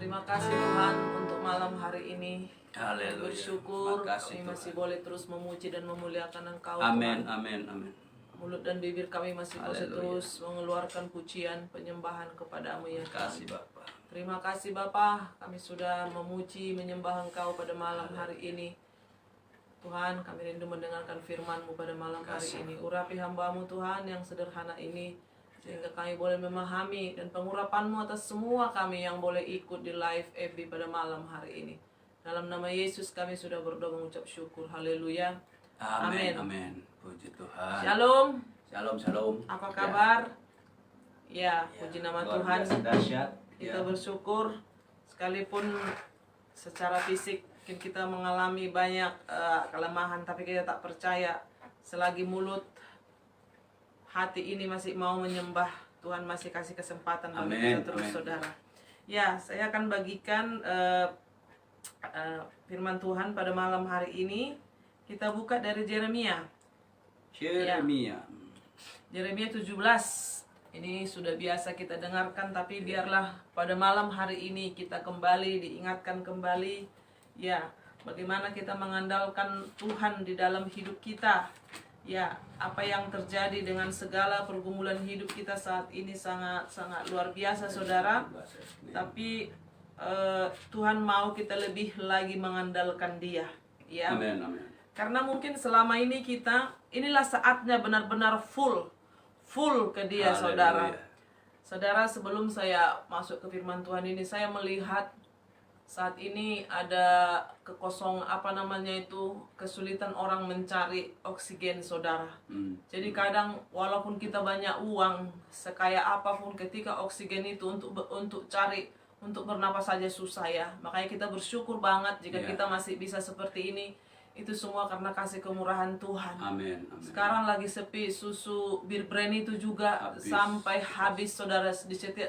Terima kasih Tuhan untuk malam hari ini. Haleluya. Bersyukur Makasih, kami masih Tuhan. boleh terus memuji dan memuliakan Engkau, Amin, Tuhan. amin, amin. Mulut dan bibir kami masih boleh Haleluya. terus mengeluarkan pujian penyembahan kepadamu ya Terima kasih Tuhan. Bapa. Terima kasih Bapa, kami sudah memuji menyembah Engkau pada malam hari ini. Tuhan, kami rindu mendengarkan firman-Mu pada malam hari ini. Urapi hamba-Mu Tuhan yang sederhana ini, sehingga kami boleh memahami, dan pengurapan-Mu atas semua kami yang boleh ikut di live FB pada malam hari ini. Dalam nama Yesus kami sudah berdoa mengucap syukur. Haleluya. Amin, amin. Puji Tuhan. Shalom. Shalom, shalom. Apa kabar? Ya, Ya, puji nama luar Tuhan. biasa dahsyat. Kita Ya. bersyukur sekalipun secara fisik mungkin kita mengalami banyak kelemahan, tapi kita tak percaya selagi mulut hati ini masih mau menyembah, Tuhan masih kasih kesempatan bagi Amin, kita terus, amin. saudara. Ya, saya akan bagikan firman Tuhan pada malam hari ini. Kita buka dari Yeremia. Yeremia. Yeremia 17. Ini sudah biasa kita dengarkan, tapi biarlah pada malam hari ini kita kembali diingatkan kembali, ya, bagaimana kita mengandalkan Tuhan di dalam hidup kita. Ya, apa yang terjadi dengan segala pergumulan hidup kita saat ini sangat luar biasa, saudara. Tapi Tuhan mau kita lebih lagi mengandalkan Dia, ya. Amin, amin. Karena mungkin selama ini inilah saatnya benar-benar full ke Dia, Haleluya. saudara. Saudara, sebelum saya masuk ke firman Tuhan ini, saya melihat saat ini ada kesulitan orang mencari oksigen, saudara. Jadi kadang walaupun kita banyak uang, sekaya apapun, ketika oksigen itu untuk cari, untuk bernapas saja susah, ya. Makanya kita bersyukur banget jika Ya. kita masih bisa seperti ini. Itu semua karena kasih kemurahan Tuhan. Amin, amin. Sekarang lagi sepi, susu Bir Brand itu juga Habis. sampai habis, saudara, di setiap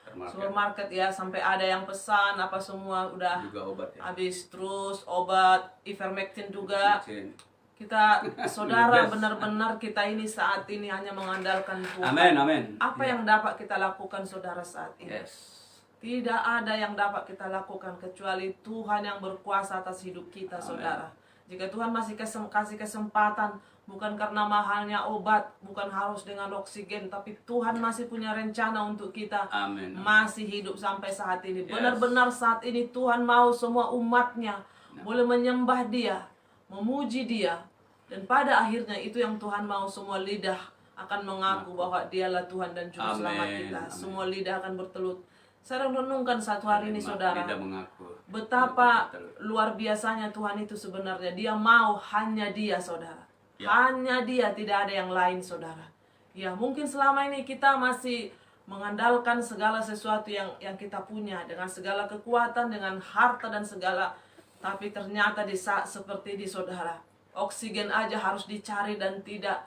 supermarket, ya, sampai ada yang pesan apa semua udah Juga obat, ya. habis. Terus obat ivermectin juga. Izin. Kita, saudara, Yes. benar-benar kita ini saat ini hanya mengandalkan Tuhan. Amin, amin. Apa yang dapat kita lakukan, saudara, saat ini? Yes. Tidak ada yang dapat kita lakukan kecuali Tuhan yang berkuasa atas hidup kita, Amin. saudara. Jika Tuhan masih kasih kesempatan, bukan karena mahalnya obat, bukan harus dengan oksigen, tapi Tuhan masih punya rencana untuk kita. Amin. Masih hidup sampai saat ini. Yes. Benar-benar saat ini Tuhan mau semua umatnya boleh menyembah Dia, memuji Dia. Dan pada akhirnya itu yang Tuhan mau, semua lidah akan mengaku bahwa Dialah Tuhan dan Juru Selamat Amin. kita. Amin. Semua lidah akan bertelut. Saya renungkan satu hari ini, saudara, Tidak mengaku. betapa luar biasanya Tuhan itu sebenarnya. Dia mau hanya Dia, saudara. Ya. Hanya Dia, tidak ada yang lain, saudara. Ya, mungkin selama ini kita masih mengandalkan segala sesuatu yang kita punya, dengan segala kekuatan, dengan harta dan segala. Tapi ternyata di saat seperti ini, saudara, oksigen aja harus dicari dan tidak.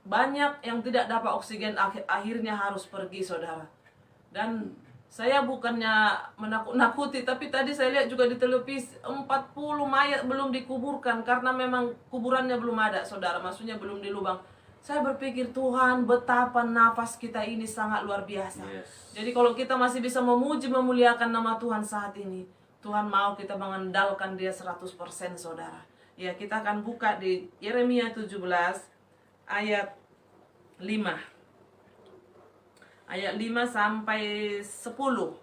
Banyak yang tidak dapat oksigen, akhirnya harus pergi, saudara. Dan saya bukannya menakut-nakuti, tapi tadi saya lihat juga di televisi 40 mayat belum dikuburkan karena memang kuburannya belum ada, saudara. Maksudnya belum dilubang. Saya berpikir, Tuhan, betapa nafas kita ini sangat luar biasa. Yes. Jadi kalau kita masih bisa memuji, memuliakan nama Tuhan saat ini, Tuhan mau kita mengandalkan Dia 100%, saudara. Ya, kita akan buka di Yeremia 17 ayat 5. Ayat 5 sampai 10.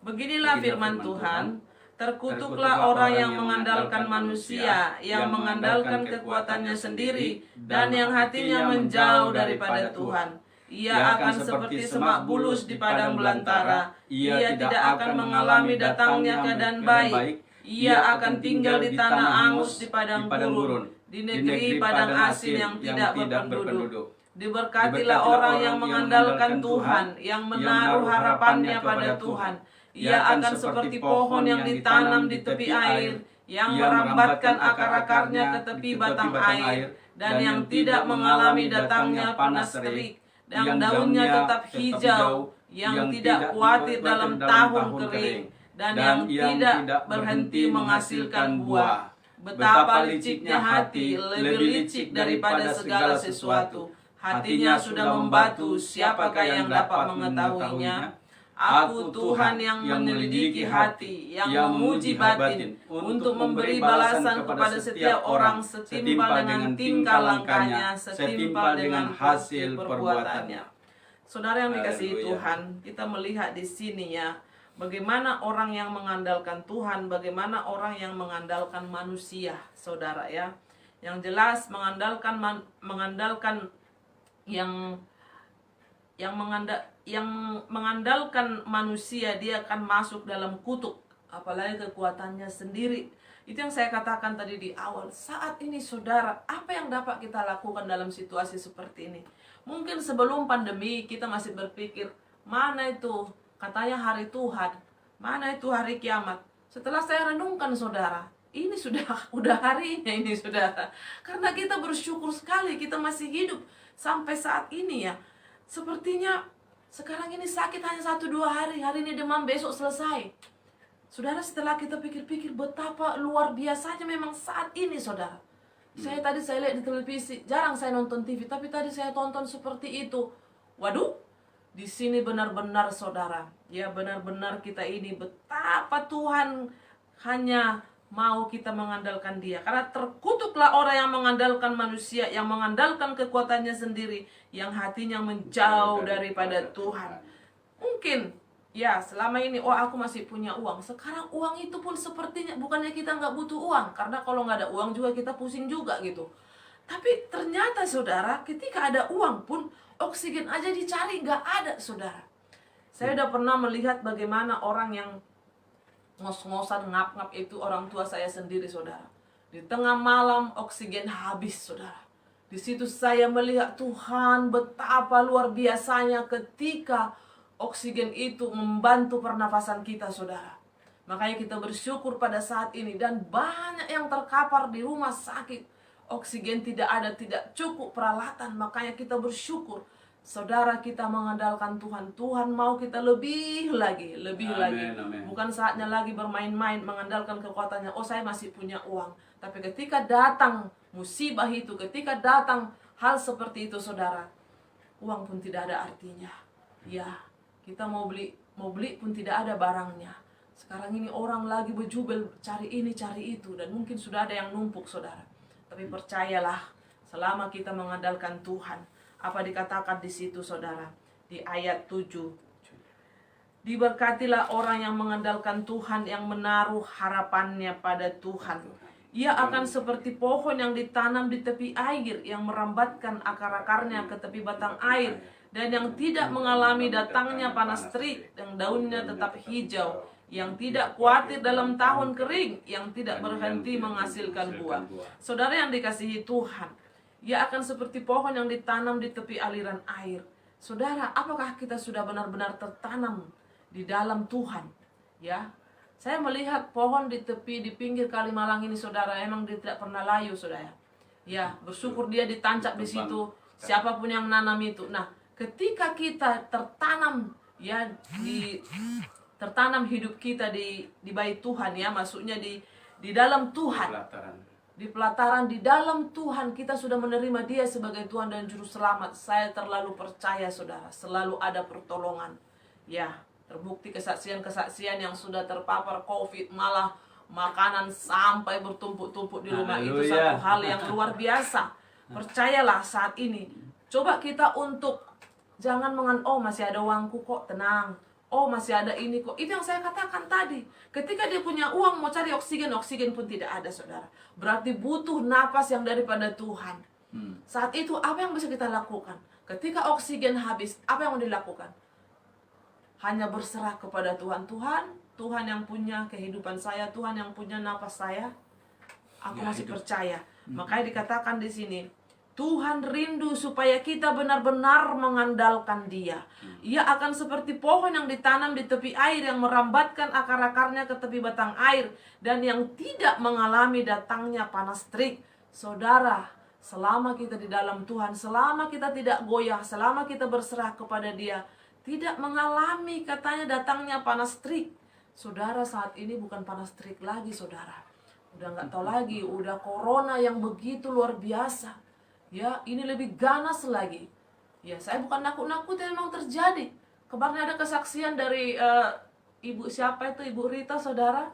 Beginilah firman Tuhan, terkutuklah orang yang mengandalkan manusia, yang mengandalkan kekuatannya sendiri, dan yang hatinya menjauh daripada Tuhan. Ia akan seperti semak bulus di padang belantara. Ia tidak akan mengalami datangnya keadaan baik. Ia akan tinggal di tanah angus di padang gurun, di negeri padang asin yang tidak berpenduduk. Diberkatilah orang yang mengandalkan Tuhan, yang menaruh harapannya pada Tuhan. Ia akan seperti pohon yang ditanam di tepi air, yang merambatkan akar-akarnya ke tepi batang air, dan yang tidak mengalami datangnya panas terik, yang daunnya tetap hijau, yang tidak khawatir dalam tahun kering, dan yang tidak berhenti menghasilkan buah. Betapa liciknya hati, lebih licik daripada segala sesuatu. Hatinya sudah membatu, siapakah yang dapat mengetahuinya? Aku Tuhan yang menyelidiki hati, yang memuji batin, untuk memberi balasan kepada setiap orang setimpal dengan tingkah langkahnya, setimpal dengan hasil perbuatannya. Saudara yang dikasihi Haleluya. Tuhan, kita melihat di sini ya, bagaimana orang yang mengandalkan Tuhan, bagaimana orang yang mengandalkan manusia, saudara ya. Yang jelas mengandalkan yang mengandalkan manusia, dia akan masuk dalam kutuk, apalagi kekuatannya sendiri. Itu yang saya katakan tadi di awal. Saat ini saudara, apa yang dapat kita lakukan dalam situasi seperti ini? Mungkin sebelum pandemi kita masih berpikir, mana itu katanya hari Tuhan, mana itu hari kiamat. Setelah saya renungkan saudara, ini udah harinya ini saudara. Karena kita bersyukur sekali kita masih hidup sampai saat ini ya. Sepertinya sekarang ini sakit hanya 1-2 hari, hari ini demam, besok selesai. Saudara, setelah kita pikir-pikir betapa luar biasanya memang saat ini saudara. Saya lihat di televisi, jarang saya nonton TV, tapi tadi saya tonton seperti itu. Waduh, di sini benar-benar saudara, ya benar-benar kita ini betapa Tuhan hanya mau kita mengandalkan Dia. Karena terkutuklah orang yang mengandalkan manusia, yang mengandalkan kekuatannya sendiri, yang hatinya menjauh daripada Tuhan. Mungkin ya selama ini, oh aku masih punya uang. Sekarang uang itu pun sepertinya, bukannya kita nggak butuh uang, karena kalau nggak ada uang juga kita pusing juga gitu. Tapi ternyata saudara, ketika ada uang pun oksigen aja dicari nggak ada saudara. Saya udah pernah melihat bagaimana orang yang ngos-ngosan ngap-ngap itu orang tua saya sendiri saudara. Di tengah malam oksigen habis saudara. Di situ saya melihat Tuhan betapa luar biasanya ketika oksigen itu membantu pernafasan kita saudara. Makanya kita bersyukur pada saat ini, dan banyak yang terkapar di rumah sakit. Oksigen tidak ada, tidak cukup peralatan, makanya kita bersyukur. Saudara, kita mengandalkan Tuhan. Tuhan mau kita lebih lagi. Amin. Bukan saatnya lagi bermain-main mengandalkan kekuatannya. Oh, saya masih punya uang. Tapi ketika datang musibah itu, ketika datang hal seperti itu, saudara, uang pun tidak ada artinya. Ya, kita mau beli pun tidak ada barangnya. Sekarang ini orang lagi berjubel cari ini, cari itu, dan mungkin sudah ada yang numpuk, saudara. Tapi percayalah, selama kita mengandalkan Tuhan, apa dikatakan di situ saudara? Di ayat 7. Diberkatilah orang yang mengandalkan Tuhan, yang menaruh harapannya pada Tuhan. Ia akan seperti pohon yang ditanam di tepi air, yang merambatkan akar-akarnya ke tepi batang air, dan yang tidak mengalami datangnya panas terik, yang daunnya tetap hijau, yang tidak khawatir dalam tahun kering, yang tidak berhenti menghasilkan buah. Saudara yang dikasihi Tuhan, ia akan seperti pohon yang ditanam di tepi aliran air. Saudara, apakah kita sudah benar-benar tertanam di dalam Tuhan? Ya, saya melihat pohon di pinggir Kalimalang ini, saudara, emang dia tidak pernah layu, saudara. Ya, bersyukur dia ditancap di situ, siapapun yang nanam itu. Nah, ketika kita tertanam, ya, tertanam hidup kita di bait Tuhan, ya, maksudnya di dalam Tuhan. Di pelataran di dalam Tuhan, kita sudah menerima Dia sebagai Tuhan dan Juru Selamat. Saya terlalu percaya saudara, selalu ada pertolongan. Ya, terbukti kesaksian-kesaksian yang sudah terpapar COVID, malah makanan sampai bertumpuk-tumpuk di rumah. Itu satu hal yang luar biasa. Percayalah saat ini. Coba kita untuk jangan oh masih ada uangku kok, tenang. Oh masih ada ini kok. Itu yang saya katakan tadi. Ketika dia punya uang mau cari oksigen pun tidak ada saudara. Berarti butuh napas yang daripada Tuhan. Saat itu apa yang bisa kita lakukan? Ketika oksigen habis, apa yang mau dilakukan? Hanya berserah kepada Tuhan. Tuhan yang punya kehidupan saya, Tuhan yang punya napas saya. Aku masih percaya. Makanya dikatakan di sini, Tuhan rindu supaya kita benar-benar mengandalkan Dia. Ia akan seperti pohon yang ditanam di tepi air, yang merambatkan akar-akarnya ke tepi batang air, dan yang tidak mengalami datangnya panas terik. Saudara, selama kita di dalam Tuhan, selama kita tidak goyah, selama kita berserah kepada Dia, tidak mengalami katanya datangnya panas terik. Saudara, saat ini bukan panas terik lagi, saudara. Udah nggak tahu lagi, udah corona yang begitu luar biasa. Ya, ini lebih ganas lagi. Ya, saya bukan nakut-nakutin, memang terjadi. Kemarin ada kesaksian dari ibu siapa itu, Ibu Rita, saudara.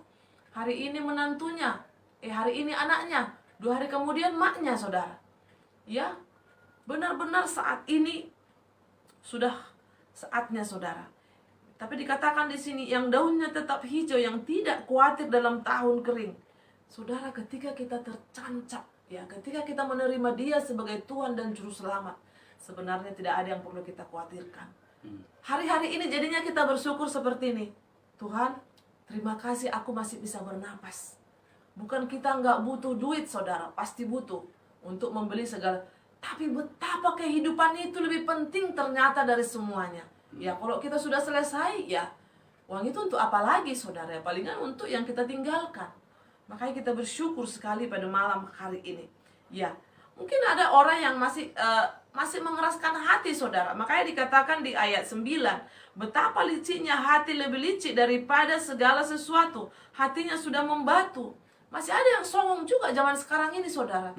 Hari ini menantunya, hari ini anaknya, 2 hari kemudian maknya, saudara. Ya, benar-benar saat ini sudah saatnya, saudara. Tapi dikatakan di sini yang daunnya tetap hijau, yang tidak khawatir dalam tahun kering. Saudara, ketika kita tercancap, ya, ketika kita menerima Dia sebagai Tuhan dan Juru Selamat, sebenarnya tidak ada yang perlu kita khawatirkan. Hari-hari ini jadinya kita bersyukur seperti ini. Tuhan, terima kasih aku masih bisa bernapas. Bukan kita nggak butuh duit, saudara, pasti butuh untuk membeli segala. Tapi betapa kehidupan itu lebih penting ternyata dari semuanya. Ya, kalau kita sudah selesai, ya uang itu untuk apa lagi, saudara? Palingan untuk yang kita tinggalkan. Makanya kita bersyukur sekali pada malam hari ini. Ya, mungkin ada orang yang masih mengeraskan hati, saudara. Makanya dikatakan di ayat 9, betapa liciknya hati, lebih licik daripada segala sesuatu. Hatinya sudah membatu. Masih ada yang songong juga zaman sekarang ini, saudara.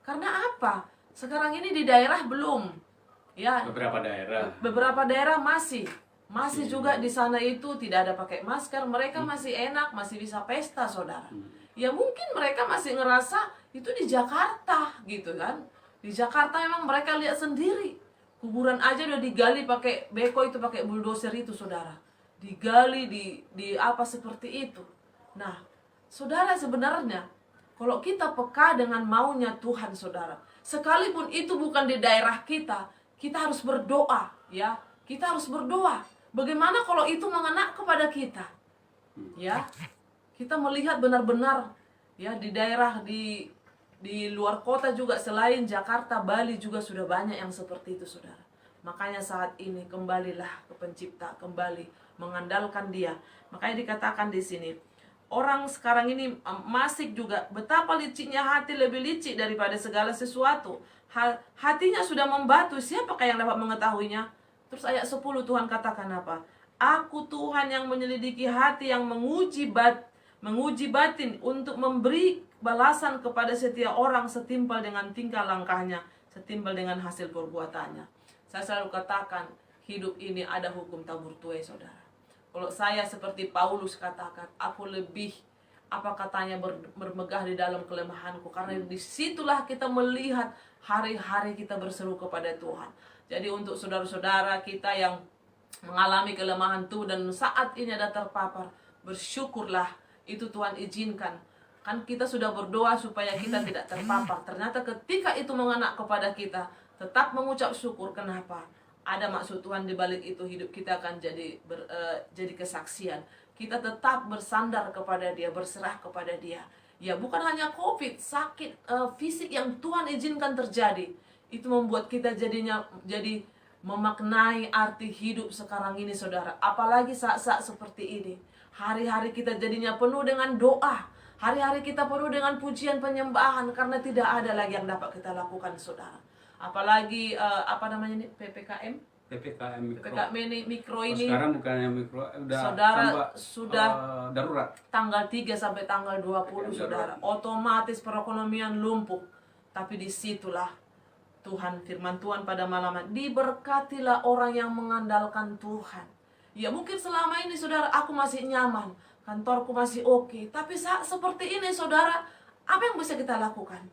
Karena apa? Sekarang ini di daerah belum. Ya, beberapa daerah masih juga di sana itu tidak ada pakai masker. Mereka masih enak, masih bisa pesta, saudara. Ya mungkin mereka masih ngerasa itu di Jakarta gitu kan. Di Jakarta memang mereka lihat sendiri. Kuburan aja udah digali pakai beko itu, pakai bulldozer itu, saudara. Digali di apa seperti itu. Nah, saudara, sebenarnya kalau kita peka dengan maunya Tuhan, saudara, sekalipun itu bukan di daerah kita, kita harus berdoa, ya. Kita harus berdoa. Bagaimana kalau itu mengena kepada kita? Ya. Kita melihat benar-benar, ya, di daerah di luar kota juga, selain Jakarta, Bali juga sudah banyak yang seperti itu, saudara. Makanya saat ini kembalilah ke Pencipta, kembali mengandalkan Dia. Makanya dikatakan di sini, orang sekarang ini masih juga, betapa liciknya hati, lebih licik daripada segala sesuatu. Hatinya sudah membatu, siapakah yang dapat mengetahuinya? Terus ayat 10 Tuhan katakan apa? Aku Tuhan yang menyelidiki hati, yang menguji batin untuk memberi balasan kepada setiap orang setimpal dengan tingkah langkahnya, setimpal dengan hasil perbuatannya. Saya selalu katakan, hidup ini ada hukum tabur tuai, saudara. Kalau saya seperti Paulus katakan, aku lebih bermegah di dalam kelemahanku, karena disitulah kita melihat hari-hari kita berseru kepada Tuhan. Jadi untuk saudara-saudara kita yang mengalami kelemahan tuh dan saat ini ada terpapar, bersyukurlah, itu Tuhan izinkan. Kan kita sudah berdoa supaya kita tidak terpapar. Ternyata ketika itu mengena kepada kita, tetap mengucap syukur. Kenapa? Ada maksud Tuhan di balik itu, hidup kita akan jadi kesaksian. Kita tetap bersandar kepada Dia, berserah kepada Dia. Ya, bukan hanya COVID, sakit fisik yang Tuhan izinkan terjadi. Itu membuat kita jadi memaknai arti hidup sekarang ini, saudara. Apalagi saat-saat seperti ini. Hari-hari kita jadinya penuh dengan doa. Hari-hari kita penuh dengan pujian penyembahan, karena tidak ada lagi yang dapat kita lakukan, saudara. Apalagi PPKM ini mikro ini. Sekarang bukannya mikro, sudah darurat. Tanggal 3 sampai tanggal 20, saudara. Otomatis perekonomian lumpuh. Tapi disitulah firman Tuhan pada malam ini, diberkatilah orang yang mengandalkan Tuhan. Ya mungkin selama ini, saudara, aku masih nyaman, kantorku masih oke. Tapi saat seperti ini, saudara, apa yang bisa kita lakukan?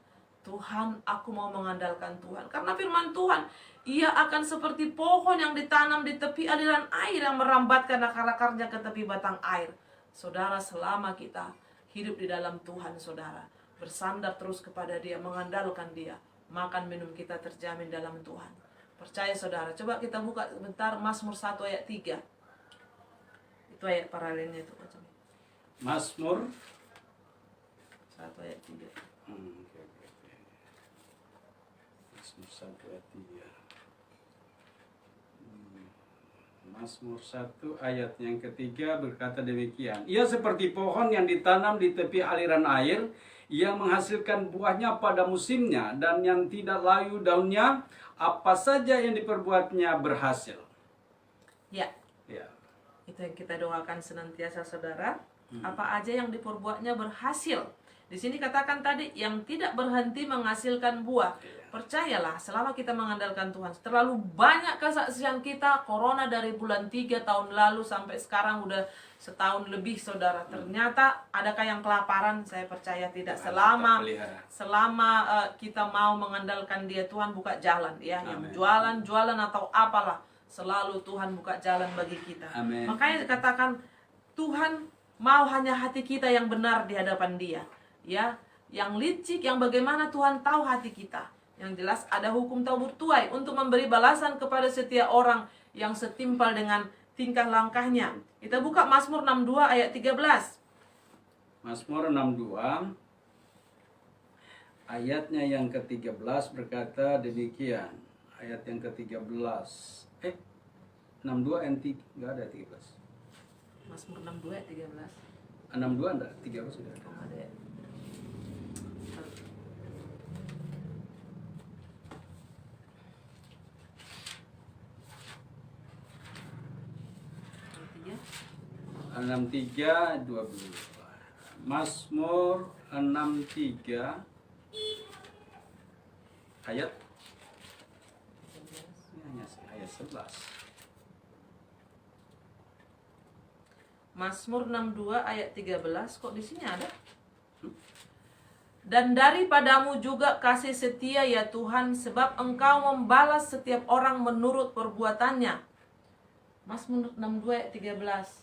Tuhan, aku mau mengandalkan Tuhan. Karena firman Tuhan, Ia akan seperti pohon yang ditanam di tepi aliran air, yang merambatkan akar-akarnya ke tepi batang air. Saudara, selama kita hidup di dalam Tuhan, saudara, bersandar terus kepada Dia, mengandalkan Dia, makan minum kita terjamin dalam Tuhan. Percaya, saudara. Coba kita buka sebentar Mazmur 1 ayat 3. Itu ayat paralelnya itu. Mazmur 1 ayat 3. Mazmur 1 ayat 3. Mazmur 1 ayat yang ketiga berkata demikian. Ia seperti pohon yang ditanam di tepi aliran air, yang menghasilkan buahnya pada musimnya, dan yang tidak layu daunnya, apa saja yang diperbuatnya berhasil. Ya. Itu yang kita doakan senantiasa, saudara. Apa aja yang diperbuatnya berhasil. Di sini katakan tadi, yang tidak berhenti menghasilkan buah. Percayalah, selama kita mengandalkan Tuhan, terlalu banyak kesaksian kita, corona dari bulan 3 tahun lalu sampai sekarang udah setahun lebih, saudara. Ternyata adakah yang kelaparan? Saya percaya tidak. Selama kita mau mengandalkan Dia, Tuhan buka jalan, ya. Yang jualan atau apalah, selalu Tuhan buka jalan bagi kita. Amin. Makanya katakan, Tuhan mau hanya hati kita yang benar di hadapan Dia, ya. Yang licik, yang bagaimana Tuhan tahu hati kita. Yang jelas ada hukum Taurat tuai untuk memberi balasan kepada setiap orang yang setimpal dengan tingkah langkahnya. Kita buka Mazmur 62 ayat 13. Mazmur 62 ayatnya yang ke-13 berkata demikian. Ayat yang ke-13. 62 NT enggak ada 13. Mazmur 62 ayat 13. 62 enggak? 13 sudah ada. Oh, ada. Enam tiga 12. Mazmur 63 ayat ayat 11. Mazmur 62 ayat 13, kok di sini ada? Dan daripadamu juga kasih setia ya Tuhan, sebab Engkau membalas setiap orang menurut perbuatannya. Mazmur 62 ayat 13.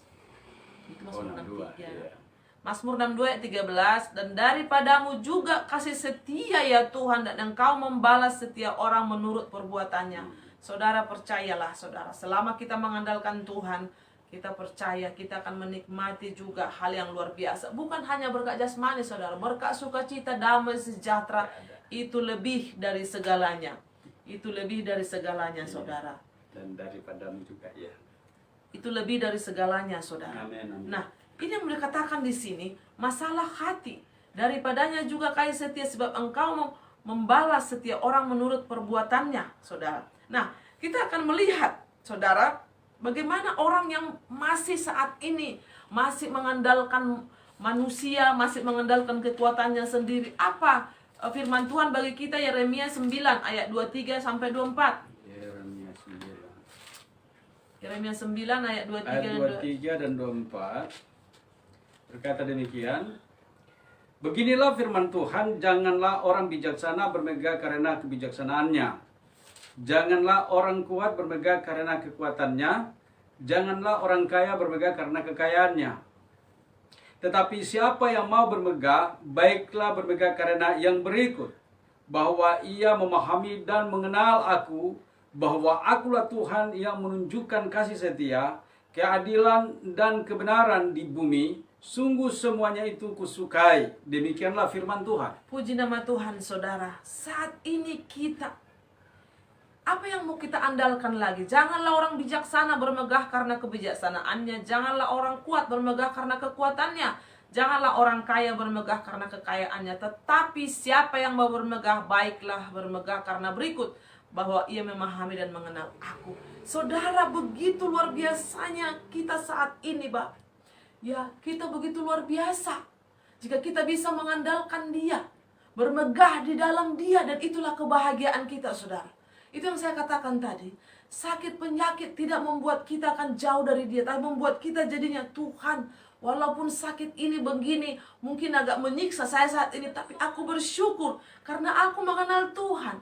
Itu Mazmur 63. Iya. Mazmur 62 ayat 13, dan daripadamu juga kasih setia ya Tuhan, dan Engkau membalas setiap orang menurut perbuatannya. Saudara, percayalah saudara, selama kita mengandalkan Tuhan, kita percaya kita akan menikmati juga hal yang luar biasa. Bukan hanya berkat jasmani saudara, berkat sukacita, damai, sejahtera, itu lebih dari segalanya. Itu lebih dari segalanya saudara. Dan daripadamu juga ya. Itu lebih dari segalanya saudara. Amin, amin. Nah, ini yang dikatakan di sini, masalah hati. Daripadanya juga kasih setia, sebab Engkau membalas setiap orang menurut perbuatannya, saudara. Nah, kita akan melihat, saudara, bagaimana orang yang masih saat ini masih mengandalkan manusia, masih mengandalkan kekuatannya sendiri. Apa firman Tuhan bagi kita? Yeremia 9 ayat 23 sampai 24. Yeremia 9 ayat 23 dan 24 berkata demikian. Beginilah firman Tuhan, janganlah orang bijaksana bermegah karena kebijaksanaannya. Janganlah orang kuat bermegah karena kekuatannya. Janganlah orang kaya bermegah karena kekayaannya. Tetapi siapa yang mau bermegah, baiklah bermegah karena yang berikut, bahwa ia memahami dan mengenal aku, bahwa akulah Tuhan yang menunjukkan kasih setia, keadilan dan kebenaran di bumi. Sungguh semuanya itu kusukai. Demikianlah firman Tuhan. Puji nama Tuhan saudara. Saat ini kita, apa yang mau kita andalkan lagi? Janganlah orang bijaksana bermegah karena kebijaksanaannya. Janganlah orang kuat bermegah karena kekuatannya. Janganlah orang kaya bermegah karena kekayaannya. Tetapi siapa yang mau bermegah, baiklah bermegah karena berikut, bahwa ia memahami dan mengenal aku. Saudara, begitu luar biasanya kita saat ini, Bapak. Ya, kita begitu luar biasa jika kita bisa mengandalkan Dia, bermegah di dalam Dia, dan itulah kebahagiaan kita, saudara. Itu yang saya katakan tadi. Sakit penyakit tidak membuat kita akan jauh dari Dia, tapi membuat kita jadinya, Tuhan, walaupun sakit ini begini, mungkin agak menyiksa saya saat ini, tapi aku bersyukur karena aku mengenal Tuhan.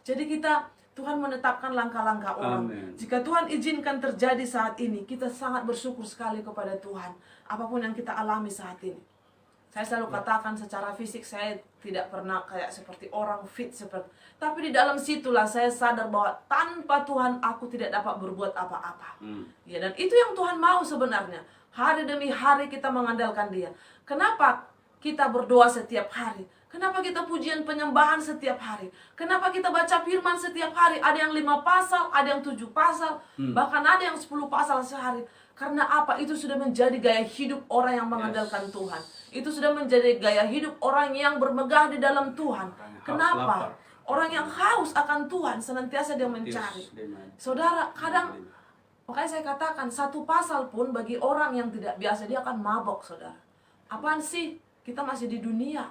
Jadi Tuhan menetapkan langkah-langkah orang. Amen. Jika Tuhan izinkan terjadi saat ini, kita sangat bersyukur sekali kepada Tuhan. Apapun yang kita alami saat ini. Saya selalu katakan secara fisik saya tidak pernah kayak seperti orang fit seperti. Tapi di dalam situlah saya sadar bahwa tanpa Tuhan aku tidak dapat berbuat apa-apa. Ya, dan itu yang Tuhan mau sebenarnya. Hari demi hari kita mengandalkan Dia. Kenapa kita berdoa setiap hari? Kenapa kita pujian penyembahan setiap hari? Kenapa kita baca firman setiap hari? Ada yang 5 pasal, ada yang 7 pasal, bahkan ada yang 10 pasal sehari. Karena apa? Itu sudah menjadi gaya hidup orang yang mengandalkan Tuhan. Itu sudah menjadi gaya hidup orang yang bermegah di dalam Tuhan. Kenapa? Orang yang haus akan Tuhan, senantiasa dia mencari. Saudara, kadang, makanya saya katakan, 1 pasal pun bagi orang yang tidak biasa, dia akan mabok, saudara. Apaan sih? Kita masih di dunia.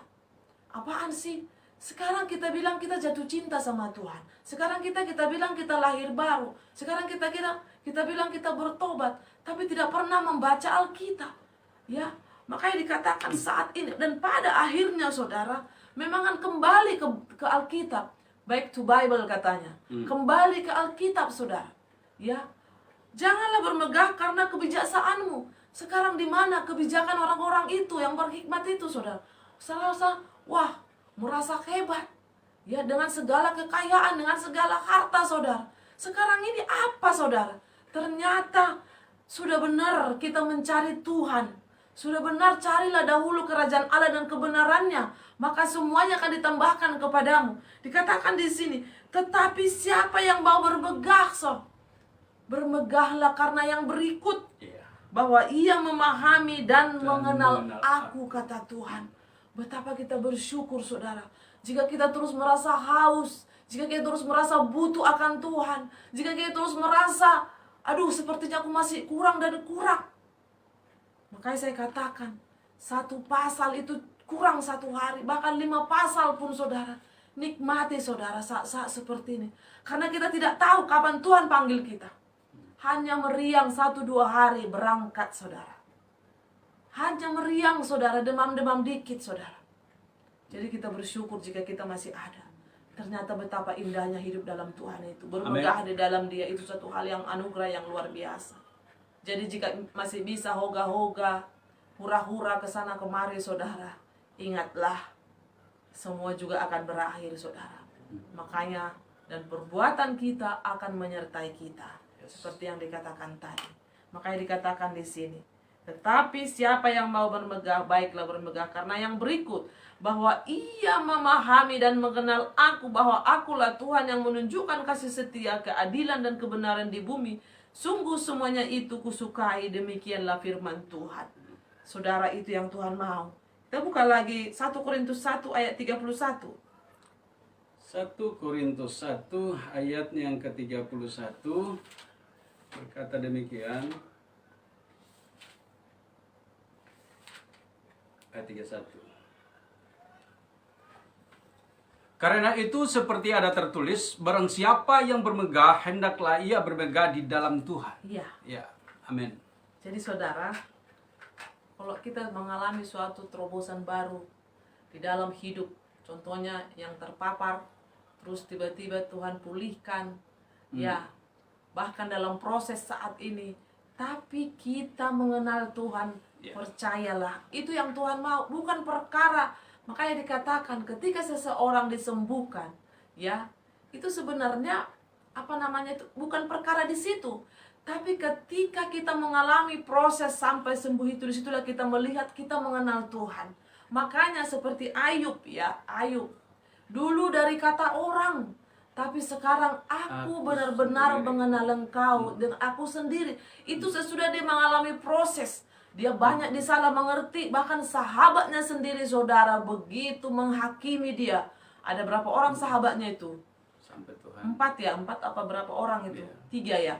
Apaan sih? Sekarang kita bilang kita jatuh cinta sama Tuhan. Sekarang kita bilang kita lahir baru. Sekarang kita bilang kita bertobat, tapi tidak pernah membaca Alkitab. Ya, makanya dikatakan saat ini dan pada akhirnya saudara, memang akan kembali ke Alkitab. Back to Bible katanya. Kembali ke Alkitab saudara. Ya. Janganlah bermegah karena kebijaksaanmu. Sekarang di mana kebijakan orang-orang itu yang berhikmat itu saudara? Serasa wah, merasa hebat. Ya, dengan segala kekayaan, dengan segala harta saudara. Sekarang ini apa saudara? Ternyata sudah benar kita mencari Tuhan. Sudah benar carilah dahulu kerajaan Allah dan kebenarannya, maka semuanya akan ditambahkan kepadamu. Dikatakan di sini, tetapi siapa yang mau bermegah, bermegahlah karena yang berikut, bahwa ia memahami dan mengenal aku, kata Tuhan. Betapa kita bersyukur saudara, jika kita terus merasa haus, jika kita terus merasa butuh akan Tuhan, jika kita terus merasa aduh sepertinya aku masih kurang dan kurang. Makanya saya katakan, satu pasal itu kurang satu hari, bahkan 5 pasal pun saudara. Nikmati saudara saat-saat seperti ini. Karena kita tidak tahu kapan Tuhan panggil kita. Hanya meriang 1-2 hari berangkat saudara. Hanya meriang saudara, demam-demam dikit saudara. Jadi kita bersyukur jika kita masih ada. Ternyata betapa indahnya hidup dalam Tuhan itu. Bermegah di dalam Dia itu satu hal yang anugerah yang luar biasa. Jadi jika masih bisa hoga-hoga, hura-hura ke sana kemari saudara, ingatlah semua juga akan berakhir saudara. Makanya dan perbuatan kita akan menyertai kita. Seperti yang dikatakan tadi. Makanya dikatakan di sini, tetapi siapa yang mau bermegah, baiklah bermegah karena yang berikut, bahwa ia memahami dan mengenal aku, bahwa akulah Tuhan yang menunjukkan kasih setia, keadilan dan kebenaran di bumi. Sungguh semuanya itu kusukai, demikianlah firman Tuhan. Saudara, itu yang Tuhan mau. Kita buka lagi 1 Korintus 1 ayat 31. 1 Korintus 1 ayatnya yang ke-31 berkata demikian. Ayat 31. Karena itu seperti ada tertulis, barang siapa yang bermegah, hendaklah ia bermegah di dalam Tuhan. Iya. Ya, amin. Jadi saudara, kalau kita mengalami suatu terobosan baru di dalam hidup, contohnya yang terpapar, terus tiba-tiba Tuhan pulihkan, ya, bahkan dalam proses saat ini, tapi kita mengenal Tuhan, percayalah, itu yang Tuhan mau, bukan perkara. Makanya dikatakan ketika seseorang disembuhkan, ya, itu sebenarnya itu bukan perkara di situ. Tapi ketika kita mengalami proses sampai sembuh itu, disitulah kita melihat kita mengenal Tuhan. Makanya seperti Ayub, ya, Ayub dulu dari kata orang, tapi sekarang aku benar-benar mengenal Engkau dan aku sendiri. Itu sesudah dia mengalami proses. Dia banyak disalah mengerti, bahkan sahabatnya sendiri saudara begitu menghakimi dia. Ada berapa orang sahabatnya itu? Sampai Tuhan. 4 apa berapa orang itu? 3 ya.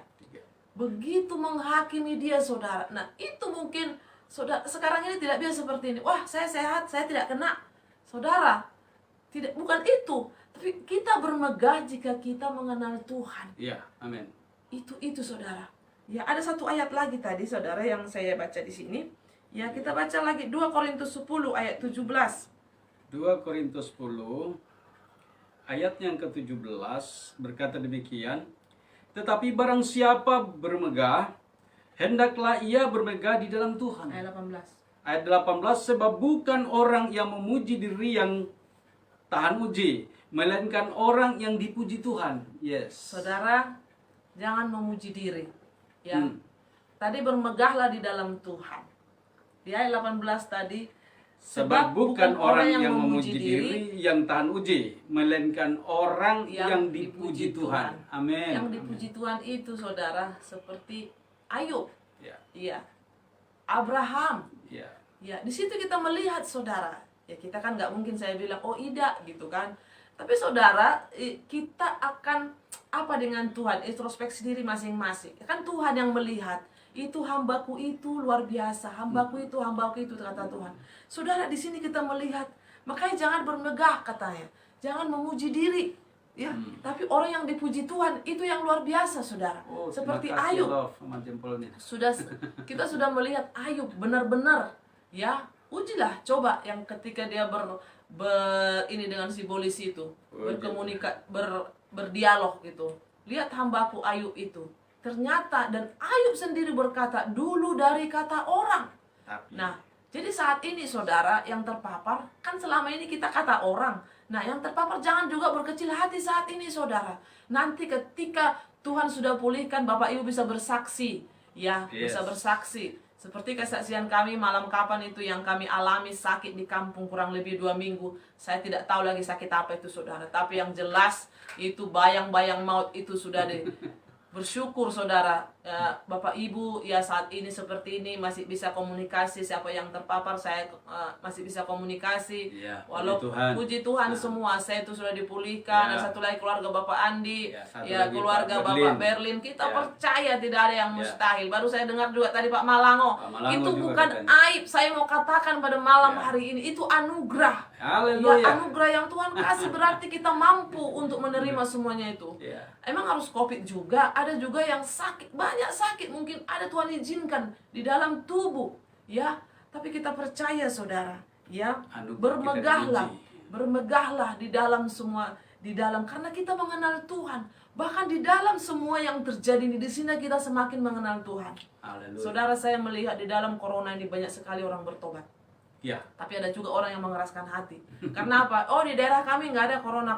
Begitu menghakimi dia saudara. Nah itu mungkin saudara sekarang ini tidak bisa seperti ini. Wah, saya sehat, saya tidak kena. Saudara, tidak, bukan itu. Tapi kita bermegah jika kita mengenal Tuhan. Iya, amin. Itu saudara. Ya, ada satu ayat lagi tadi saudara yang saya baca di sini. Ya, kita baca lagi 2 Korintus 10 ayat 17. 2 Korintus 10 ayat yang ke-17 berkata demikian, tetapi barang siapa bermegah, hendaklah ia bermegah di dalam Tuhan. Ayat 18. Ayat 18, sebab bukan orang yang memuji diri yang tahan uji, melainkan orang yang dipuji Tuhan. Yes. Saudara, jangan memuji diri. Ya. Tadi bermegahlah di dalam Tuhan. Di ayat 18 tadi, sebab bukan orang yang memuji diri yang tahan uji, melainkan orang yang dipuji Tuhan. Amin. Yang dipuji Tuhan itu saudara seperti Ayub. Ya. Iya. Abraham. Ya. Ya, di situ kita melihat saudara. Ya, kita kan nggak mungkin saya bilang oh tidak gitu kan. Tapi saudara, kita akan apa dengan Tuhan? Introspeksi diri masing-masing. Kan Tuhan yang melihat. Itu hambaku itu luar biasa. Hambaku itu kata Tuhan. Saudara, di sini kita melihat. Makanya jangan bermegah katanya. jangan memuji diri, ya. Tapi orang yang dipuji Tuhan itu yang luar biasa, saudara. Oh, Seperti terima kasih, Ayub. Love, sama jempolnya. Kita sudah melihat Ayub benar-benar, ya. Ujilah, coba yang ketika dia ini dengan si polisi itu, berdialog gitu. Lihat hambaku Ayub itu. Ternyata dan Ayub sendiri berkata, dulu dari kata orang. Nah, jadi saat ini saudara yang terpapar, kan selama ini kita kata orang. Nah, yang terpapar jangan juga berkecil hati saat ini, saudara. Nanti ketika Tuhan sudah pulihkan, Bapak Ibu bisa bersaksi, ya, bisa bersaksi. Seperti kesaksian kami malam kapan itu yang kami alami sakit di kampung kurang lebih 2 minggu. Saya tidak tahu lagi sakit apa itu, saudara. Tapi yang jelas itu bayang-bayang maut itu sudah bersyukur, saudara, ya, Bapak Ibu, ya saat ini seperti ini masih bisa komunikasi. Siapa yang terpapar saya masih bisa komunikasi, ya, walaupun puji Tuhan semua saya itu sudah dipulihkan. Dan satu lagi keluarga Bapak Andi, ya keluarga Bapak Berlin, kita percaya tidak ada yang mustahil. Baru saya dengar juga tadi Pak Malango, itu bukan aib. Saya mau katakan pada malam hari ini, itu anugerah. Ya, anugerah yang Tuhan kasih, berarti kita mampu untuk menerima semuanya itu. Emang harus COVID juga? Ada juga yang sakit, banyak sakit mungkin ada Tuhan izinkan di dalam tubuh, ya. Tapi kita percaya, saudara, ya, bermegahlah di dalam semua, karena kita mengenal Tuhan. Bahkan di dalam semua yang terjadi ini, di sini kita semakin mengenal Tuhan. Haleluya. Saudara, saya melihat di dalam corona ini banyak sekali orang bertobat. Ya. Tapi ada juga orang yang mengeraskan hati. Karena apa? Oh, di daerah kami nggak ada corona.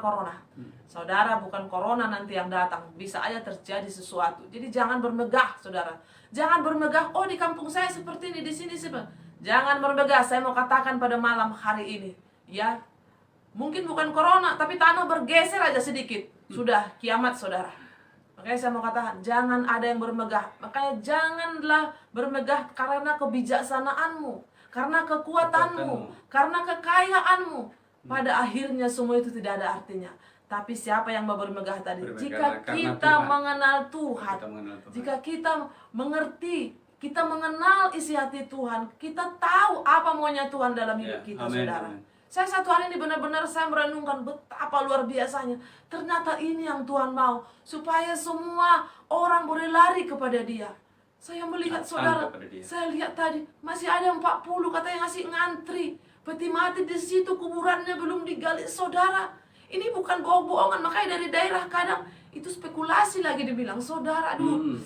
Saudara, bukan corona nanti yang datang. Bisa aja terjadi sesuatu. Jadi jangan bermegah, saudara. Jangan bermegah, oh di kampung saya seperti ini, di sini seperti. Jangan bermegah. Saya mau katakan pada malam hari ini, ya. Mungkin bukan corona, tapi tanah bergeser aja sedikit. Sudah kiamat, saudara. Makanya saya mau katakan, jangan ada yang bermegah. Makanya janganlah bermegah karena kebijaksanaanmu, karena kekuatanmu, karena kekayaanmu. Pada akhirnya semua itu tidak ada artinya. Tapi siapa yang mau bermegah tadi? Jika kita mengenal Tuhan, jika kita mengerti, kita mengenal isi hati Tuhan, kita tahu apa maunya Tuhan dalam hidup kita, saudara. Saya satu hari ini benar-benar saya merenungkan betapa luar biasanya. Ternyata ini yang Tuhan mau, supaya semua orang boleh lari kepada Dia. Saya melihat, saudara, saya lihat tadi masih ada 40 katanya ngasih ngantri. Peti mati di situ, kuburannya belum digali, saudara. Ini bukan bohong-bohongan, makanya dari daerah kadang itu spekulasi lagi dibilang, saudara. Aduh,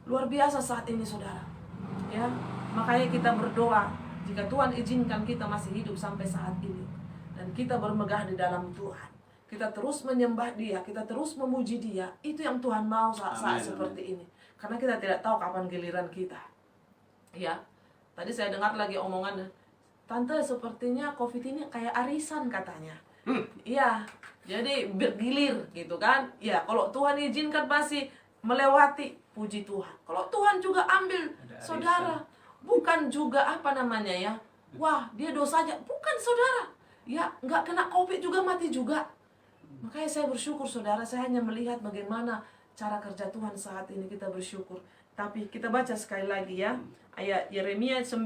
luar biasa saat ini, saudara. Ya, makanya kita berdoa jika Tuhan izinkan kita masih hidup sampai saat ini dan kita bermegah di dalam Tuhan. Kita terus menyembah Dia, kita terus memuji Dia. Itu yang Tuhan mau saat seperti ini. Karena kita tidak tahu kapan giliran kita. Ya, tadi saya dengar lagi omongan, Tante sepertinya COVID ini kayak arisan katanya. Iya, jadi bergilir gitu kan. Ya, kalau Tuhan izinkan masih melewati, puji Tuhan. Kalau Tuhan juga ambil, saudara, bukan juga apa namanya ya, wah dia dosanya, bukan, saudara. Ya, nggak kena COVID juga mati juga. Makanya saya bersyukur, saudara. Saya hanya melihat bagaimana cara kerja Tuhan saat ini, kita bersyukur. Tapi kita baca sekali lagi ya, ayat Yeremia 9.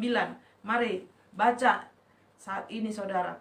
Mari baca saat ini, saudara.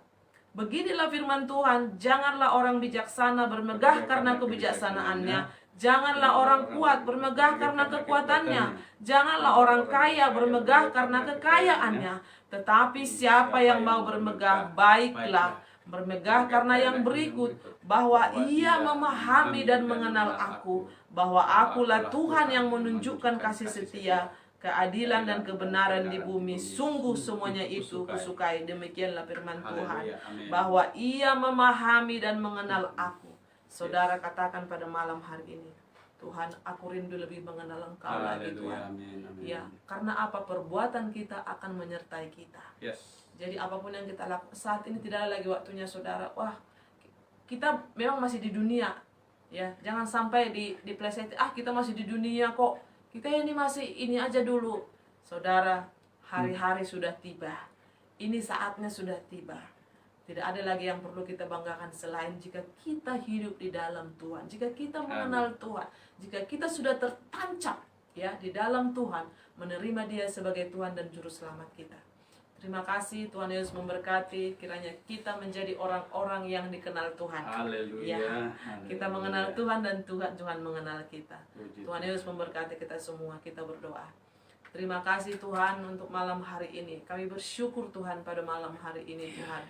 Beginilah firman Tuhan, janganlah orang bijaksana bermegah karena kebijaksanaannya. Janganlah orang kuat bermegah karena kekuatannya. Janganlah orang kaya bermegah karena kekayaannya. Tetapi siapa yang mau bermegah, baiklah bermegah karena yang berikut, bahwa ia memahami dan mengenal aku, bahwa akulah Tuhan yang menunjukkan kasih setia, keadilan dan kebenaran di bumi. Sungguh semuanya itu kusukai. Demikianlah firman Tuhan, bahwa ia memahami dan mengenal aku. Saudara katakan pada malam hari ini, Tuhan, aku rindu lebih mengenal Engkau lagi, Tuhan. Ya, karena apa? Perbuatan kita akan menyertai kita. Jadi apapun yang kita lakukan saat ini tidak ada lagi waktunya, saudara. Wah, kita memang masih di dunia, ya. Jangan sampai dipleset. Kita masih di dunia kok. Kita ini masih ini aja dulu, saudara. Hari-hari sudah tiba. Ini saatnya sudah tiba. Tidak ada lagi yang perlu kita banggakan selain jika kita hidup di dalam Tuhan, jika kita mengenal Tuhan, jika kita sudah tertancap ya di dalam Tuhan, menerima Dia sebagai Tuhan dan Juru Selamat kita. Terima kasih, Tuhan Yesus memberkati. Kiranya kita menjadi orang-orang yang dikenal Tuhan. Haleluya. Ya, kita Haleluya. mengenal Tuhan dan Tuhan mengenal kita. Puji Tuhan Yesus memberkati kita semua. Kita berdoa. Terima kasih Tuhan untuk malam hari ini. Kami bersyukur Tuhan pada malam hari ini Tuhan.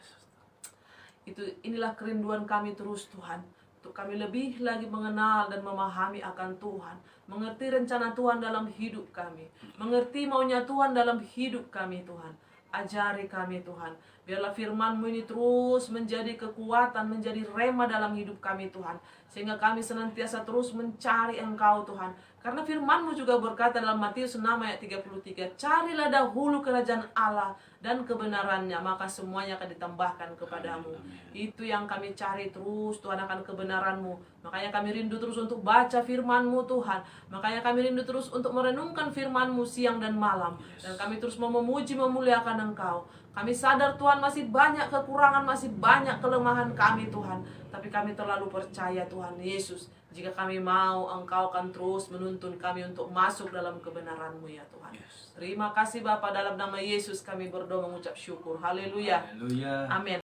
Inilah kerinduan kami terus Tuhan, untuk kami lebih lagi mengenal dan memahami akan Tuhan, mengerti rencana Tuhan dalam hidup kami, mengerti maunya Tuhan dalam hidup kami Tuhan. Ajari kami Tuhan, biarlah firman-Mu ini terus menjadi kekuatan, menjadi rema dalam hidup kami Tuhan, sehingga kami senantiasa terus mencari Engkau Tuhan. Karena firman-Mu juga berkata dalam Matius 6 ayat 33, carilah dahulu kerajaan Allah dan kebenarannya, maka semuanya akan ditambahkan kepadamu. Itu yang kami cari terus Tuhan, akan kebenaran-Mu. Makanya kami rindu terus untuk baca firman-Mu Tuhan. Makanya kami rindu terus untuk merenungkan firman-Mu siang dan malam. Dan kami terus mau memuji, memuliakan Engkau. Kami sadar Tuhan masih banyak kekurangan, masih banyak kelemahan kami Tuhan. Tapi kami terlalu percaya Tuhan Yesus, jika kami mau, Engkau akan terus menuntun kami untuk masuk dalam kebenaran-Mu ya Tuhan. Terima kasih Bapa, dalam nama Yesus kami berdoa mengucap syukur. Haleluya. Haleluya. Amin.